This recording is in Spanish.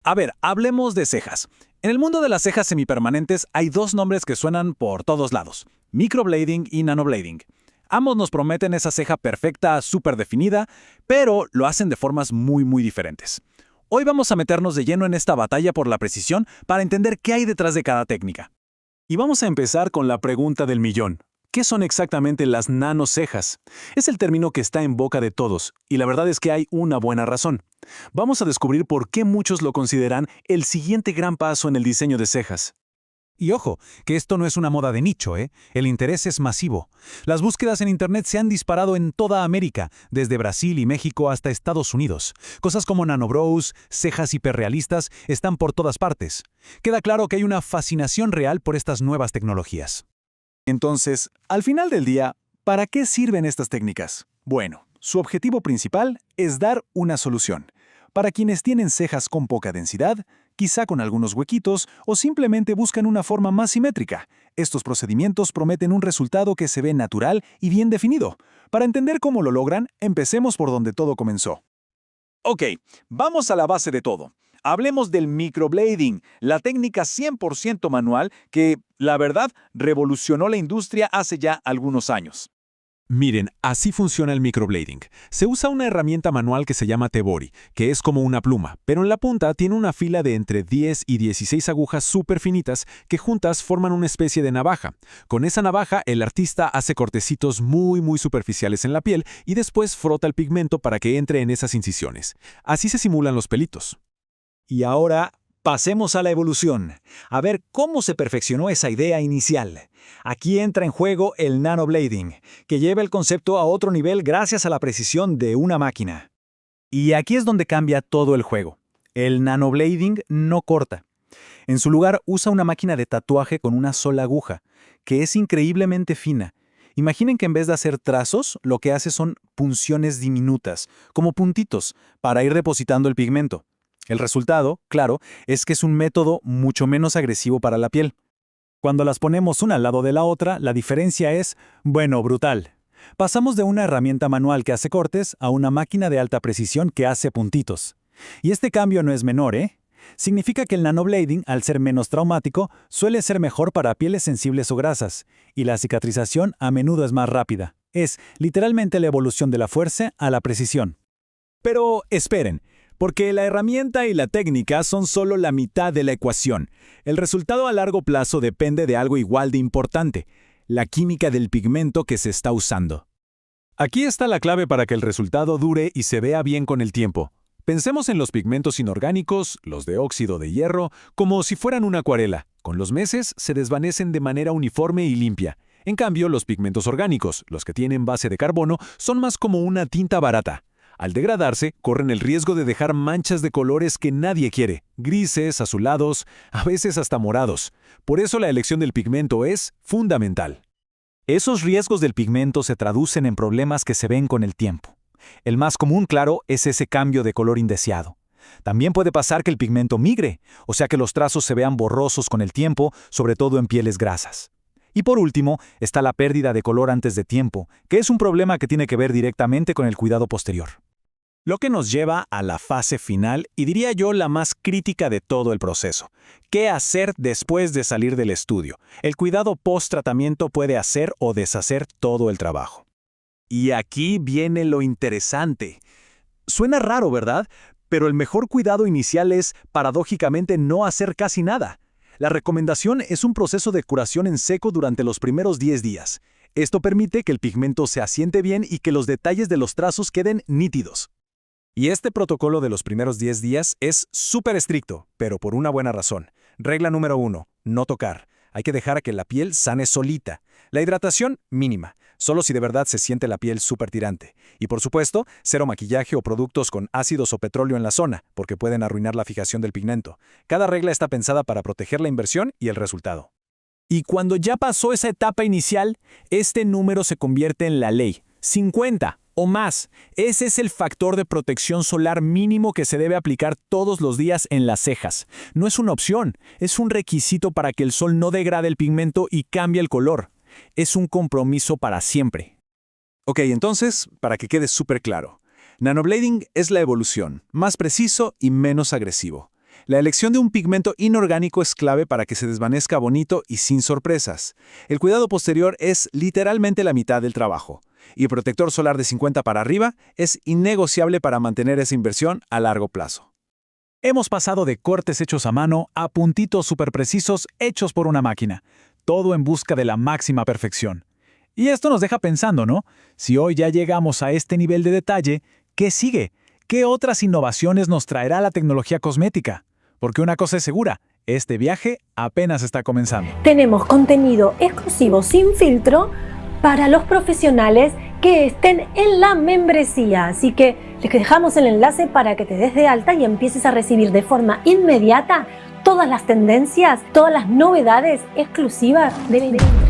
A ver, hablemos de cejas. En el mundo de las cejas semipermanentes hay dos nombres que suenan por todos lados: microblading y nanoblading. Ambos nos prometen esa ceja perfecta, súper definida, pero lo hacen de formas muy diferentes. Hoy vamos a meternos de lleno en esta batalla por la precisión para entender qué hay detrás de cada técnica. Y vamos a empezar con la pregunta del millón. ¿Qué son exactamente las nanocejas? Es el término que está en boca de todos, y la verdad es que hay una buena razón. Vamos a descubrir por qué muchos lo consideran el siguiente gran paso en el diseño de cejas. Y ojo, que esto no es una moda de nicho, ¿eh? El interés es masivo. Las búsquedas en Internet se han disparado en toda América, desde Brasil y México hasta Estados Unidos. Cosas como nanobrows, cejas hiperrealistas, están por todas partes. Queda claro que hay una fascinación real por estas nuevas tecnologías. Entonces, al final del día, ¿para qué sirven estas técnicas? Bueno, su objetivo principal es dar una solución. Para quienes tienen cejas con poca densidad, quizá con algunos huequitos, o simplemente buscan una forma más simétrica, estos procedimientos prometen un resultado que se ve natural y bien definido. Para entender cómo lo logran, empecemos por donde todo comenzó. Ok, vamos a la base de todo. Hablemos del microblading, la técnica 100% manual que, la verdad, revolucionó la industria hace ya algunos años. Miren, así funciona el microblading. Se usa una herramienta manual que se llama Tebori, que es como una pluma, pero en la punta tiene una fila de entre 10 y 16 agujas súper finitas que juntas forman una especie de navaja. Con esa navaja, el artista hace cortecitos muy superficiales en la piel y después frota el pigmento para que entre en esas incisiones. Así se simulan los pelitos. Y ahora, pasemos a la evolución, a ver cómo se perfeccionó esa idea inicial. Aquí entra en juego el nanoblading, que lleva el concepto a otro nivel gracias a la precisión de una máquina. Y aquí es donde cambia todo el juego. El nanoblading no corta. En su lugar usa una máquina de tatuaje con una sola aguja, que es increíblemente fina. Imaginen que en vez de hacer trazos, lo que hace son punciones diminutas, como puntitos, para ir depositando el pigmento. El resultado, claro, es que es un método mucho menos agresivo para la piel. Cuando las ponemos una al lado de la otra, la diferencia es, bueno, brutal. Pasamos de una herramienta manual que hace cortes a una máquina de alta precisión que hace puntitos. Y este cambio no es menor, ¿eh? Significa que el nanoblading, al ser menos traumático, suele ser mejor para pieles sensibles o grasas, y la cicatrización a menudo es más rápida. Es literalmente la evolución de la fuerza a la precisión. Pero esperen, porque la herramienta y la técnica son solo la mitad de la ecuación. El resultado a largo plazo depende de algo igual de importante: la química del pigmento que se está usando. Aquí está la clave para que el resultado dure y se vea bien con el tiempo. Pensemos en los pigmentos inorgánicos, los de óxido de hierro, como si fueran una acuarela. Con los meses se desvanecen de manera uniforme y limpia. En cambio, los pigmentos orgánicos, los que tienen base de carbono, son más como una tinta barata. Al degradarse, corren el riesgo de dejar manchas de colores que nadie quiere: grises, azulados, a veces hasta morados. Por eso la elección del pigmento es fundamental. Esos riesgos del pigmento se traducen en problemas que se ven con el tiempo. El más común, claro, es ese cambio de color indeseado. También puede pasar que el pigmento migre, o sea que los trazos se vean borrosos con el tiempo, sobre todo en pieles grasas. Y por último, está la pérdida de color antes de tiempo, que es un problema que tiene que ver directamente con el cuidado posterior. Lo que nos lleva a la fase final y diría yo la más crítica de todo el proceso. ¿Qué hacer después de salir del estudio? El cuidado post-tratamiento puede hacer o deshacer todo el trabajo. Y aquí viene lo interesante. Suena raro, ¿verdad? Pero el mejor cuidado inicial es, paradójicamente, no hacer casi nada. La recomendación es un proceso de curación en seco durante los primeros 10 días. Esto permite que el pigmento se asiente bien y que los detalles de los trazos queden nítidos. Y este protocolo de los primeros 10 días es súper estricto, pero por una buena razón. Regla número 1, no tocar. Hay que dejar a que la piel sane solita. La hidratación, mínima, solo si de verdad se siente la piel súper tirante. Y por supuesto, cero maquillaje o productos con ácidos o petróleo en la zona, porque pueden arruinar la fijación del pigmento. Cada regla está pensada para proteger la inversión y el resultado. Y cuando ya pasó esa etapa inicial, este número se convierte en la ley: 50 o más. Ese es el factor de protección solar mínimo que se debe aplicar todos los días en las cejas. No es una opción, es un requisito para que el sol no degrade el pigmento y cambie el color. Es un compromiso para siempre. Ok, entonces, para que quede súper claro, nanoblading es la evolución, más preciso y menos agresivo. La elección de un pigmento inorgánico es clave para que se desvanezca bonito y sin sorpresas. El cuidado posterior es literalmente la mitad del trabajo. Y el protector solar de 50 para arriba es innegociable para mantener esa inversión a largo plazo. Hemos pasado de cortes hechos a mano a puntitos súper precisos hechos por una máquina, todo en busca de la máxima perfección. Y esto nos deja pensando, ¿no? Si hoy ya llegamos a este nivel de detalle, ¿qué sigue? ¿Qué otras innovaciones nos traerá la tecnología cosmética? Porque una cosa es segura, este viaje apenas está comenzando. Tenemos contenido exclusivo sin filtro para los profesionales que estén en la membresía. Así que les dejamos el enlace para que te des de alta y empieces a recibir de forma inmediata todas las tendencias, todas las novedades exclusivas de la industria.